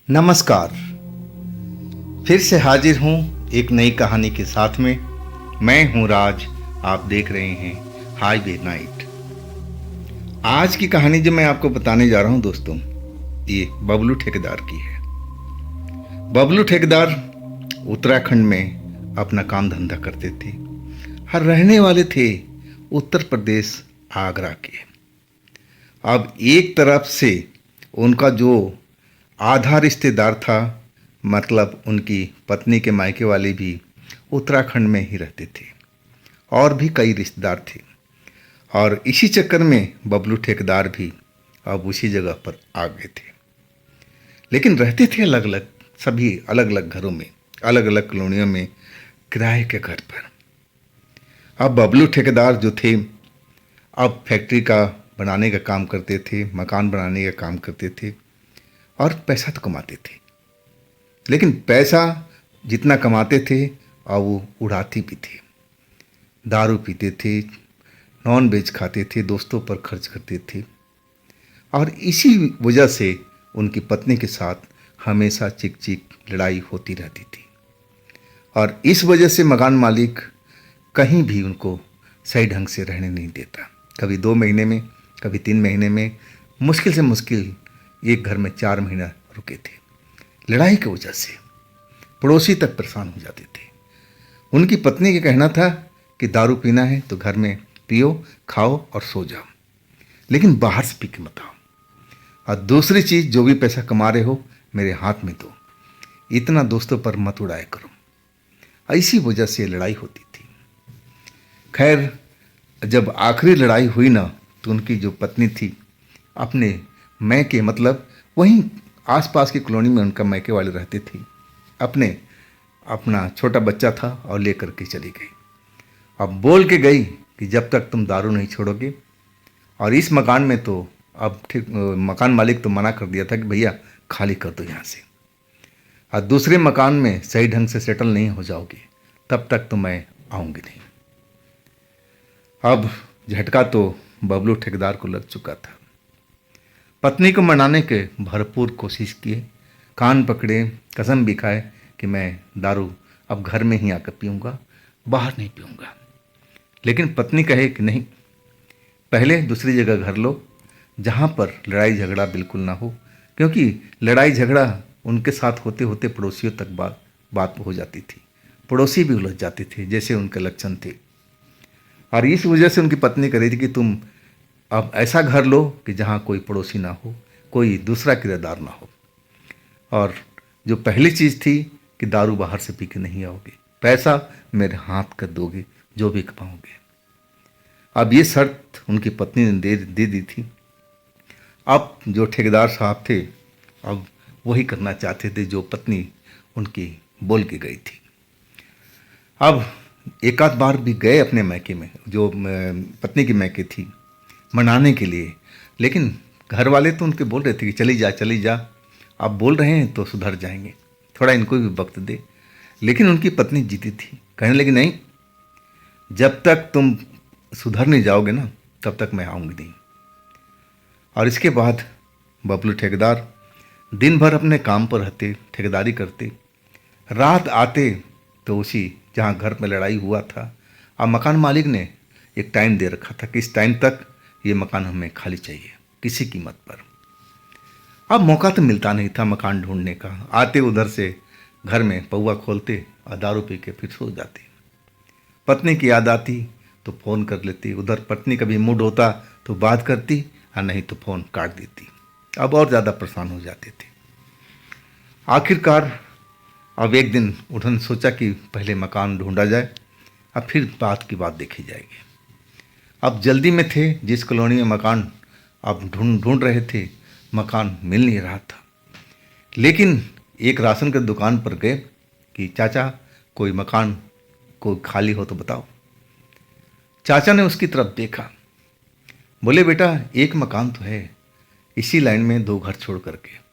नमस्कार। फिर से हाजिर हूँ एक नई कहानी के साथ में। मैं हूँ राज। आप देख रहे हैं हाईवे नाइट। आज की कहानी जो मैं आपको बताने जा रहा हूँ दोस्तों, ये बबलू ठेकेदार की है। बबलू ठेकेदार उत्तराखंड में अपना काम धंधा करते थे और रहने वाले थे उत्तर प्रदेश आगरा के। अब एक तरफ से उनका जो आधा रिश्तेदार था, मतलब उनकी पत्नी के मायके वाले भी उत्तराखंड में ही रहते थे और भी कई रिश्तेदार थे। और इसी चक्कर में बबलू ठेकेदार भी अब उसी जगह पर आ गए थे, लेकिन रहते थे अलग अलग, सभी अलग अलग घरों में, अलग अलग कॉलोनियों में, किराए के घर पर। अब बबलू ठेकेदार जो थे, अब फैक्ट्री का बनाने का काम करते थे, मकान बनाने का काम करते थे और पैसा तो कमाते थे, लेकिन पैसा जितना कमाते थे और वो उड़ाते भी थे। दारू पीते थे, नॉन वेज खाते थे, दोस्तों पर खर्च करते थे। और इसी वजह से उनकी पत्नी के साथ हमेशा चिक चिक लड़ाई होती रहती थी। और इस वजह से मकान मालिक कहीं भी उनको सही ढंग से रहने नहीं देता। कभी 2 महीने में, कभी 3 महीने में, मुश्किल से मुश्किल एक घर में 4 महीना रुके थे। लड़ाई की वजह से पड़ोसी तक परेशान हो जाते थे। उनकी पत्नी का कहना था कि दारू पीना है तो घर में पियो, खाओ और सो जाओ, लेकिन बाहर से पी के मत आओ। और दूसरी चीज़, जो भी पैसा कमा रहे हो मेरे हाथ में दो, इतना दोस्तों पर मत उड़ाया करो। इसी वजह से लड़ाई होती थी। खैर, जब आखिरी लड़ाई हुई ना, तो उनकी जो पत्नी थी अपने मैके, मतलब वहीं आसपास की कॉलोनी में उनका मैके वाले रहते थे, अपना छोटा बच्चा था और लेकर के चली गई। अब बोल के गई कि जब तक तुम दारू नहीं छोड़ोगे, और इस मकान में तो अब ठीक मकान मालिक तो मना कर दिया था कि भैया खाली कर दो यहाँ से, और दूसरे मकान में सही ढंग से सेटल नहीं हो जाओगे तब तक तो मैं आऊँगी नहीं। अब झटका तो बबलू ठेकेदार को लग चुका था। पत्नी को मनाने के भरपूर कोशिश किए, कान पकड़े, कसम भी खाए कि मैं दारू अब घर में ही आकर पीऊँगा, बाहर नहीं पीऊँगा। लेकिन पत्नी कहे कि नहीं, पहले दूसरी जगह घर लो जहाँ पर लड़ाई झगड़ा बिल्कुल ना हो, क्योंकि लड़ाई झगड़ा उनके साथ होते होते पड़ोसियों तक बात हो जाती थी। पड़ोसी भी उलझ जाते थे, जैसे उनके लक्षण थे। और इस वजह से उनकी पत्नी कह रही थी कि तुम अब ऐसा घर लो कि जहाँ कोई पड़ोसी ना हो, कोई दूसरा किराएदार ना हो। और जो पहली चीज़ थी कि दारू बाहर से पी के नहीं आओगे, पैसा मेरे हाथ कर दोगे जो भी कमाओगे। अब ये शर्त उनकी पत्नी ने दे दी थी। अब जो ठेकेदार साहब थे, अब वही करना चाहते थे जो पत्नी उनकी बोल के गई थी। अब एक आध बार भी गए अपने मैके में, जो पत्नी की मैके थी, मनाने के लिए, लेकिन घर वाले तो उनके बोल रहे थे कि चली जा चली जा, आप बोल रहे हैं तो सुधर जाएंगे, थोड़ा इनको भी वक्त दे। लेकिन उनकी पत्नी जीती थी, कहने लगी नहीं, जब तक तुम सुधर नहीं जाओगे ना तब तक मैं आऊँगी नहीं। और इसके बाद बबलू ठेकेदार दिन भर अपने काम पर रहते, ठेकेदारी करते। रात आते तो उसी जहाँ घर में लड़ाई हुआ था, अब मकान मालिक ने एक टाइम दे रखा था कि इस टाइम तक ये मकान हमें खाली चाहिए, किसी कीमत पर। अब मौका तो मिलता नहीं था मकान ढूंढने का। आते उधर से घर में पौवा खोलते और दारू पी के फिर सो जाते। पत्नी की याद आती तो फ़ोन कर लेती, उधर पत्नी कभी मूड होता तो बात करती, और नहीं तो फ़ोन काट देती। अब और ज़्यादा परेशान हो जाते थे। आखिरकार अब एक दिन उन्होंने सोचा कि पहले मकान ढूंढा जाए, अब फिर बात की बात देखी जाएगी। अब जल्दी में थे, जिस कॉलोनी में मकान अब ढूंढ रहे थे, मकान मिल नहीं रहा था। लेकिन एक राशन की दुकान पर गए कि चाचा कोई मकान कोई खाली हो तो बताओ। चाचा ने उसकी तरफ देखा, बोले बेटा एक मकान तो है इसी लाइन में 2 घर छोड़ करके,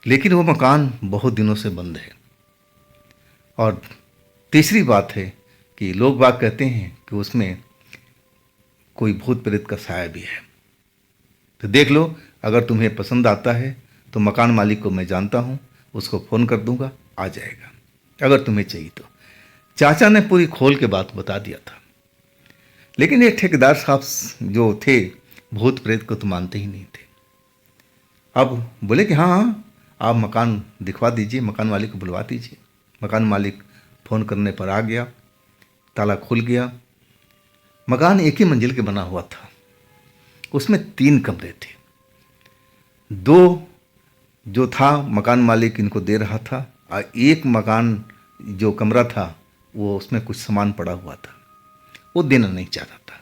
लेकिन वो मकान बहुत दिनों से बंद है। और तीसरी बात है कि लोग बाग कहते हैं कि उसमें कोई भूत प्रेत का साया भी है, तो देख लो, अगर तुम्हें पसंद आता है तो मकान मालिक को मैं जानता हूँ, उसको फ़ोन कर दूंगा, आ जाएगा अगर तुम्हें चाहिए तो। चाचा ने पूरी खोल के बात बता दिया था। लेकिन ये ठेकेदार साहब जो थे, भूत प्रेत को तो मानते ही नहीं थे। अब बोले कि हाँ हाँ, आप मकान दिखवा दीजिए, मकान मालिक को बुलवा दीजिए। मकान मालिक फ़ोन करने पर आ गया, ताला खुल गया। मकान एक ही मंजिल के बना हुआ था, उसमें 3 कमरे थे। 2 जो था मकान मालिक इनको दे रहा था, और एक मकान जो कमरा था वो उसमें कुछ सामान पड़ा हुआ था, वो देना नहीं चाहता था।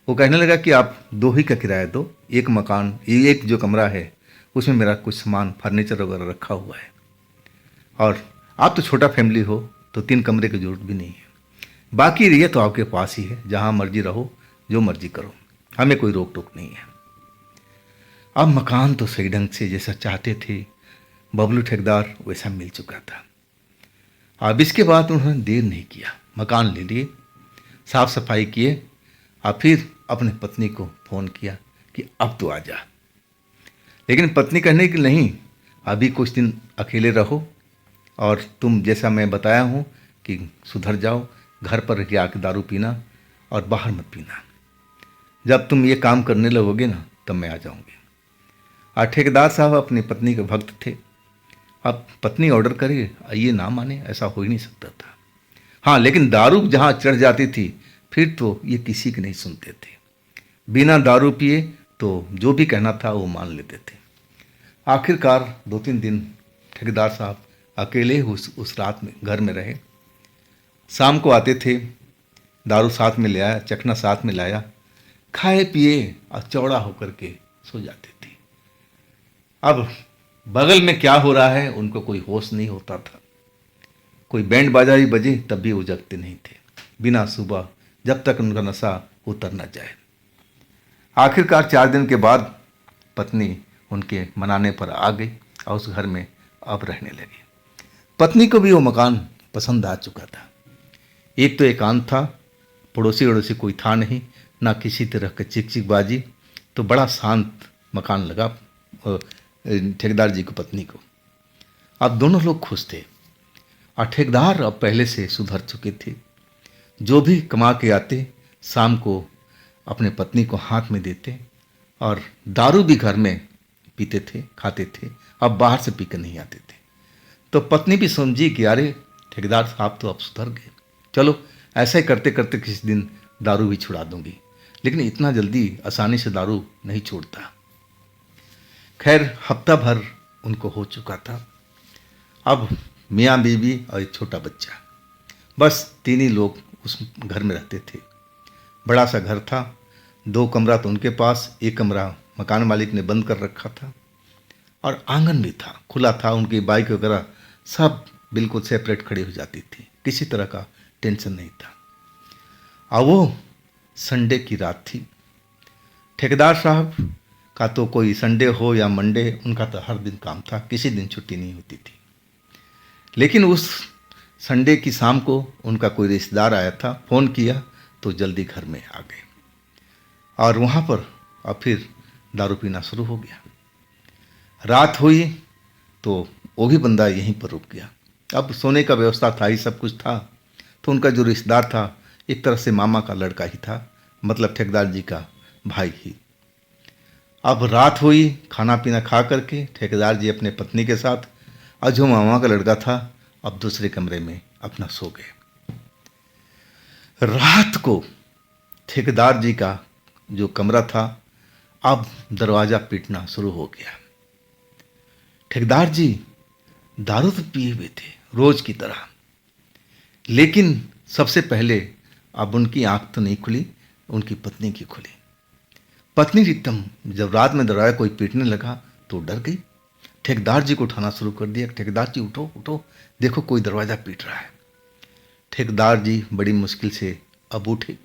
वो कहने लगा कि आप 2 ही का किराया दो, एक मकान, एक जो कमरा है उसमें मेरा कुछ सामान फर्नीचर वगैरह रखा हुआ है, और आप तो छोटा फैमिली हो तो 3 कमरे की जरूरत भी नहीं है। बाकी ये तो आपके पास ही है, जहाँ मर्जी रहो, जो मर्जी करो, हमें कोई रोक टोक नहीं है। अब मकान तो सही ढंग से जैसा चाहते थे बबलू ठेकेदार वैसा मिल चुका था। अब इसके बाद उन्होंने देर नहीं किया, मकान ले लिए, साफ सफाई किए, और फिर अपने पत्नी को फ़ोन किया कि अब तो आ जा। लेकिन पत्नी कहने की नहीं, अभी कुछ दिन अकेले रहो, और तुम जैसा मैं बताया हूँ कि सुधर जाओ, घर पर रह के आके दारू पीना और बाहर मत पीना। जब तुम ये काम करने लगोगे ना तब मैं आ जाऊँगी। और ठेकेदार साहब अपनी पत्नी के भक्त थे। अब पत्नी ऑर्डर करे, ये ना माने, ऐसा हो ही नहीं सकता था। हाँ, लेकिन दारू जहाँ चढ़ जाती थी फिर तो ये किसी की नहीं सुनते थे। बिना दारू पिए तो जो भी कहना था वो मान लेते थे। आखिरकार 2-3 दिन ठेकेदार साहब अकेले उस रात में घर में रहे। शाम को आते थे, दारू साथ में ले आया, चखना साथ में लाया, खाए पिए और चौड़ा होकर के सो जाते थे। अब बगल में क्या हो रहा है उनको कोई होश नहीं होता था। कोई बैंड बाजा ही बजे तब भी वो जगते नहीं थे, बिना सुबह, जब तक उनका नशा उतर न जाए। आखिरकार 4 दिन के बाद पत्नी उनके मनाने पर आ गई और उस घर में अब रहने लगी। पत्नी को भी वो मकान पसंद आ चुका था। एक तो एकांत था, पड़ोसी वड़ोसी कोई था नहीं, ना किसी तरह की चिकचिकबाजी, तो बड़ा शांत मकान लगा ठेकेदार जी को, पत्नी को। अब दोनों लोग खुश थे, और ठेकेदार अब पहले से सुधर चुके थे। जो भी कमा के आते शाम को अपने पत्नी को हाथ में देते, और दारू भी घर में पीते थे, खाते थे, अब बाहर से पीकर नहीं आते थे। तो पत्नी भी समझी कि अरे ठेकेदार साहब तो अब सुधर गए, चलो ऐसा ही करते करते किसी दिन दारू भी छुड़ा दूंगी। लेकिन इतना जल्दी आसानी से दारू नहीं छोड़ता। खैर हफ्ता भर उनको हो चुका था। अब मियाँ बीवी और एक छोटा बच्चा, बस 3 ही लोग उस घर में रहते थे। बड़ा सा घर था, 2 कमरा तो उनके पास, 1 कमरा मकान मालिक ने बंद कर रखा था, और आंगन भी था, खुला था। उनकी बाइक वगैरह सब बिल्कुल सेपरेट खड़ी हो जाती थी, किसी तरह का टेंशन नहीं था। और वो संडे की रात थी। ठेकेदार साहब का तो कोई संडे हो या मंडे, उनका तो हर दिन काम था, किसी दिन छुट्टी नहीं होती थी। लेकिन उस संडे की शाम को उनका कोई रिश्तेदार आया था, फ़ोन किया तो जल्दी घर में आ गए, और वहाँ पर अब फिर दारू पीना शुरू हो गया। रात हुई तो वो भी बंदा यहीं पर रुक गया। अब सोने का व्यवस्था था ही, सब कुछ था, तो उनका जो रिश्तेदार था एक तरह से मामा का लड़का ही था, मतलब ठेकेदार जी का भाई ही। अब रात हुई, खाना पीना खा करके ठेकेदार जी अपने पत्नी के साथ, और जो मामा का लड़का था अब दूसरे कमरे में अपना सो गए। रात को ठेकेदार जी का जो कमरा था अब दरवाज़ा पीटना शुरू हो गया। ठेकेदार जी दारू तो पिए हुए थे रोज की तरह, लेकिन सबसे पहले अब उनकी आंख तो नहीं खुली, उनकी पत्नी की खुली। पत्नी एकदम जब रात में दरवाजा कोई पीटने लगा तो डर गई, ठेकेदार जी को उठाना शुरू कर दिया, ठेकेदार जी उठो उठो, देखो कोई दरवाज़ा पीट रहा है। ठेकेदार जी बड़ी मुश्किल से अब उठे।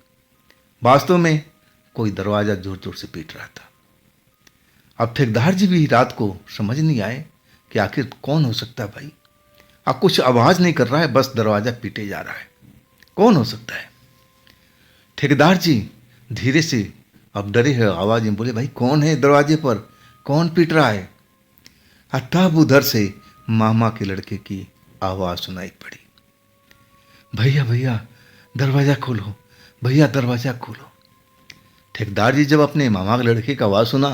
वास्तव में कोई दरवाज़ा जोर जोर से पीट रहा था। अब ठेकेदार जी भी रात को समझ नहीं आए कि आखिर कौन हो सकता है भाई, अब कुछ आवाज़ नहीं कर रहा है, बस दरवाज़ा पीटे जा रहा है, कौन हो सकता है। ठेकेदार जी धीरे से अब डरे हुए आवाज़ में बोले, भाई कौन है दरवाजे पर, कौन पीट रहा है। तब उधर से मामा के लड़के की आवाज़ सुनाई पड़ी, भैया भैया दरवाज़ा खोलो, भैया दरवाज़ा खोलो। ठेकेदार जी जब अपने मामा के लड़के की आवाज़ सुना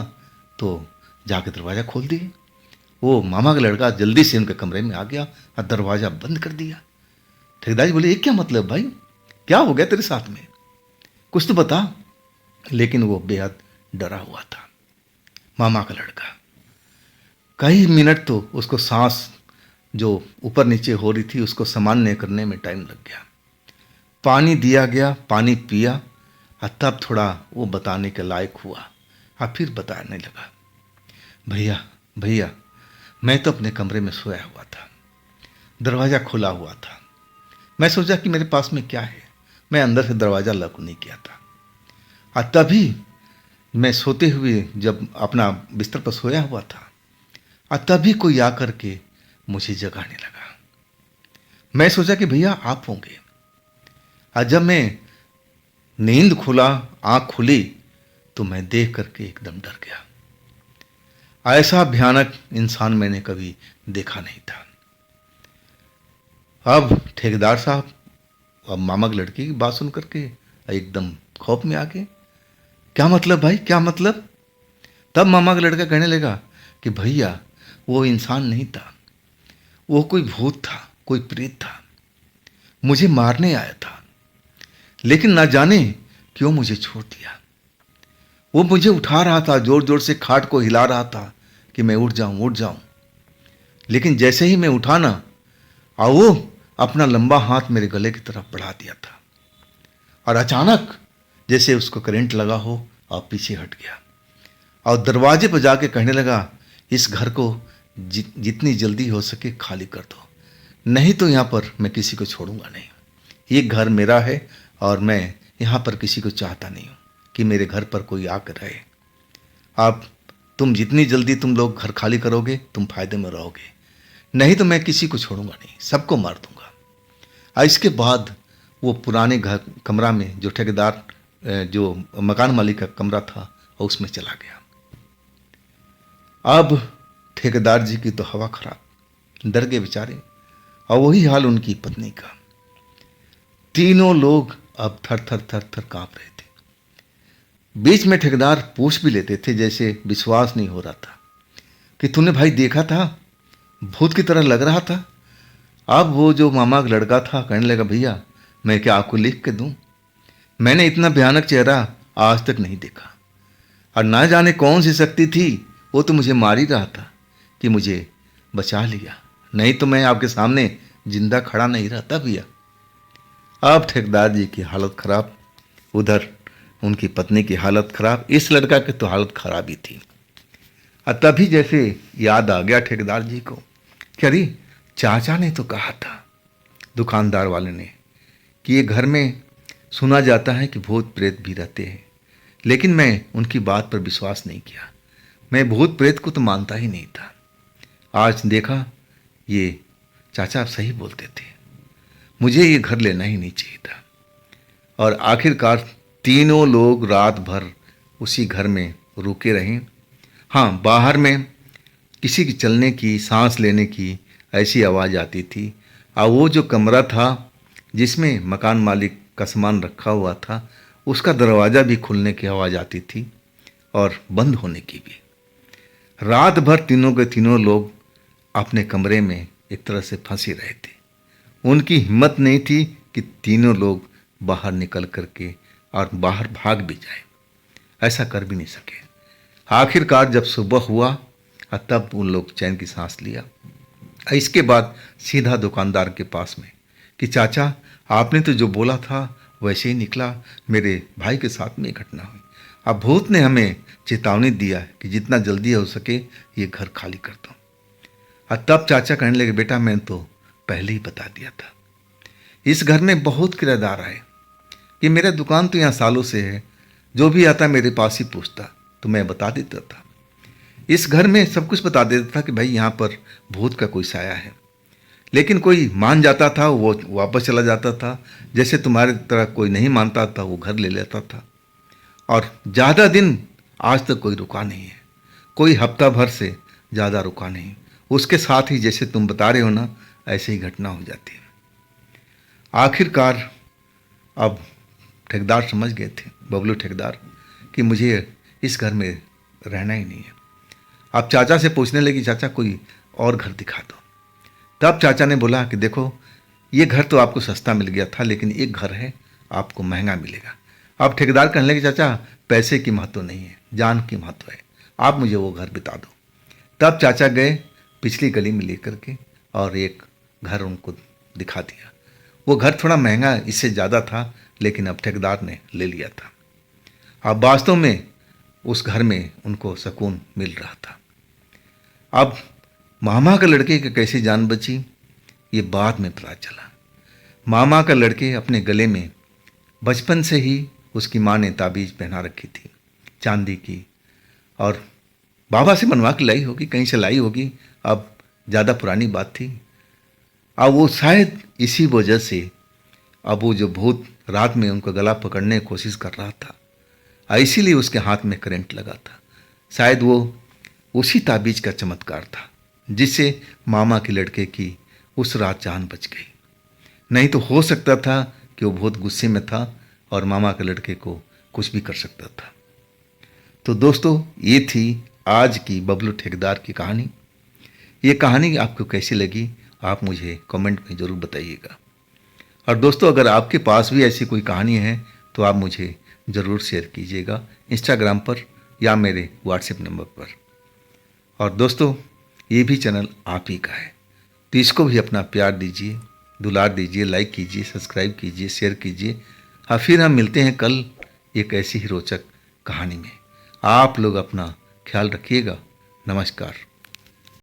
तो जाके दरवाज़ा खोल दिए। वो मामा का लड़का जल्दी से उनके कमरे में आ गया और दरवाज़ा बंद कर दिया। ठेकेदार जी बोले, ये क्या मतलब भाई, क्या हो गया तेरे साथ में, कुछ तो बता। लेकिन वो बेहद डरा हुआ था मामा का लड़का। कई मिनट तो उसको सांस जो ऊपर नीचे हो रही थी उसको सामान्य करने में टाइम लग गया। पानी दिया गया, पानी पिया और तब थोड़ा वो बताने के लायक हुआ और फिर बताने लगा, भैया भैया मैं तो अपने कमरे में सोया हुआ था, दरवाज़ा खुला हुआ था। मैं सोचा कि मेरे पास में क्या है, मैं अंदर से दरवाज़ा लॉक नहीं किया था। और तभी मैं सोते हुए जब अपना बिस्तर पर सोया हुआ था और तभी कोई आकर के मुझे जगाने लगा। मैं सोचा कि भैया आप होंगे। और जब मैं नींद खुला, आँख खुली तो मैं देख करके एकदम डर गया। ऐसा भयानक इंसान मैंने कभी देखा नहीं था। अब ठेकेदार साहब अब मामा की लड़की की बात सुन करके एकदम खौफ में आ गए। क्या मतलब भाई, क्या मतलब? तब मामा का लड़का कहने लगा कि भैया वो इंसान नहीं था, वो कोई भूत था, कोई प्रेत था, मुझे मारने आया था, लेकिन ना जाने क्यों मुझे छोड़ दिया। वो मुझे उठा रहा था, जोर जोर से खाट को हिला रहा था कि मैं उठ जाऊं उठ जाऊं। लेकिन जैसे ही मैं उठा ना, और वो अपना लंबा हाथ मेरे गले की तरफ बढ़ा दिया था और अचानक जैसे उसको करंट लगा हो और पीछे हट गया और दरवाजे पर जाके कहने लगा, इस घर को जितनी जल्दी हो सके खाली कर दो, नहीं तो यहाँ पर मैं किसी को छोड़ूंगा नहीं। ये घर मेरा है और मैं यहाँ पर किसी को चाहता नहीं हूँ कि मेरे घर पर कोई आकर रहे। आप तुम जितनी जल्दी तुम लोग घर खाली करोगे तुम फायदे में रहोगे, नहीं तो मैं किसी को छोड़ूंगा नहीं, सबको मार दूंगा। और इसके बाद वो पुराने घर कमरा में जो ठेकेदार जो मकान मालिक का कमरा था उसमें चला गया। अब ठेकेदार जी की तो हवा खराब, डर गए बेचारे। और वही हाल उनकी पत्नी का। तीनों लोग अब थर थर थर थर कांप रहे थे। बीच में ठेकेदार पूछ भी लेते थे, जैसे विश्वास नहीं हो रहा था, कि तूने भाई देखा था, भूत की तरह लग रहा था। अब वो जो मामा का लड़का था कहने लगा, भैया मैं क्या आपको लिख के दूं, मैंने इतना भयानक चेहरा आज तक नहीं देखा। और ना जाने कौन सी शक्ति थी, वो तो मुझे मार ही रहा था कि मुझे बचा लिया, नहीं तो मैं आपके सामने जिंदा खड़ा नहीं रहता भैया। अब ठेकेदार जी की हालत खराब, उधर उनकी पत्नी की हालत खराब, इस लड़का की तो हालत खराब ही थी। और तभी जैसे याद आ गया ठेकेदार जी को कि अरे चाचा ने तो कहा था, दुकानदार वाले ने, कि ये घर में सुना जाता है कि भूत प्रेत भी रहते हैं, लेकिन मैं उनकी बात पर विश्वास नहीं किया। मैं भूत प्रेत को तो मानता ही नहीं था। आज देखा ये चाचा सही बोलते थे, मुझे ये घर लेना ही नहीं चाहिए था। और आखिरकार तीनों लोग रात भर उसी घर में रुके रहे। हाँ, बाहर में किसी की चलने की, सांस लेने की ऐसी आवाज़ आती थी। और वो जो कमरा था जिसमें मकान मालिक का सामान रखा हुआ था, उसका दरवाज़ा भी खुलने की आवाज़ आती थी और बंद होने की भी। रात भर तीनों के तीनों लोग अपने कमरे में एक तरह से फंसे रहे थे। उनकी हिम्मत नहीं थी कि तीनों लोग बाहर निकल करके और बाहर भाग भी जाए, ऐसा कर भी नहीं सके। आखिरकार जब सुबह हुआ तब उन लोग चैन की सांस लिया। इसके बाद सीधा दुकानदार के पास में कि चाचा आपने तो जो बोला था वैसे ही निकला, मेरे भाई के साथ में घटना हुई। अब भूत ने हमें चेतावनी दिया है कि जितना जल्दी हो सके ये घर खाली कर दो। और तब चाचा कहने लगे, बेटा मैंने तो पहले ही बता दिया था, इस घर में बहुत किराएदार आए, कि मेरा दुकान तो यहाँ सालों से है, जो भी आता मेरे पास ही पूछता तो मैं बता देता था। इस घर में सब कुछ बता देता था कि भाई यहाँ पर भूत का कोई साया है, लेकिन कोई मान जाता था वो वापस चला जाता था, जैसे तुम्हारे तरह कोई नहीं मानता था वो घर ले लेता था। और ज़्यादा दिन आज तक कोई रुका नहीं है, कोई हफ्ता भर से ज़्यादा रुका नहीं। उसके साथ ही जैसे तुम बता रहे हो ना, ऐसे ही घटना हो जाती है। आखिरकार अब ठेकेदार समझ गए थे, बबलू ठेकेदार, कि मुझे इस घर में रहना ही नहीं है। अब चाचा से पूछने लगी, चाचा कोई और घर दिखा दो। तब चाचा ने बोला कि देखो, ये घर तो आपको सस्ता मिल गया था, लेकिन एक घर है आपको महंगा मिलेगा। अब ठेकेदार कहने लगे, चाचा पैसे की महत्व नहीं है, जान की महत्व है, आप मुझे वो घर बता दो। तब चाचा गए पिछली गली में लेकर के और एक घर उनको दिखा दिया। वो घर थोड़ा महंगा इससे ज़्यादा था, लेकिन अब ठेकेदार ने ले लिया था। अब वास्तव में उस घर में उनको सुकून मिल रहा था। अब मामा का लड़के की कैसी जान बची, ये बाद में पता चला। मामा का लड़के अपने गले में बचपन से ही उसकी माँ ने ताबीज़ पहना रखी थी चांदी की, और बाबा से बनवा के लाई होगी, कहीं से लाई होगी, अब ज़्यादा पुरानी बात थी। अब वो शायद इसी वजह से अब वो जो भूत रात में उनका गला पकड़ने की कोशिश कर रहा था, इसीलिए उसके हाथ में करंट लगा था। शायद वो उसी ताबीज़ का चमत्कार था जिससे मामा के लड़के की उस रात जान बच गई। नहीं तो हो सकता था कि वो बहुत गुस्से में था और मामा के लड़के को कुछ भी कर सकता था। तो दोस्तों, ये थी आज की बबलू ठेकेदार की कहानी। ये कहानी आपको कैसी लगी, आप मुझे कमेंट में ज़रूर बताइएगा। और दोस्तों, अगर आपके पास भी ऐसी कोई कहानी है तो आप मुझे ज़रूर शेयर कीजिएगा इंस्टाग्राम पर या मेरे व्हाट्सएप नंबर पर। और दोस्तों, ये भी चैनल आप ही का है, तो इसको भी अपना प्यार दीजिए, दुलार दीजिए, लाइक कीजिए, सब्सक्राइब कीजिए, शेयर कीजिए। हाँ, फिर हम मिलते हैं कल एक ऐसी ही रोचक कहानी में। आप लोग अपना ख्याल रखिएगा। नमस्कार।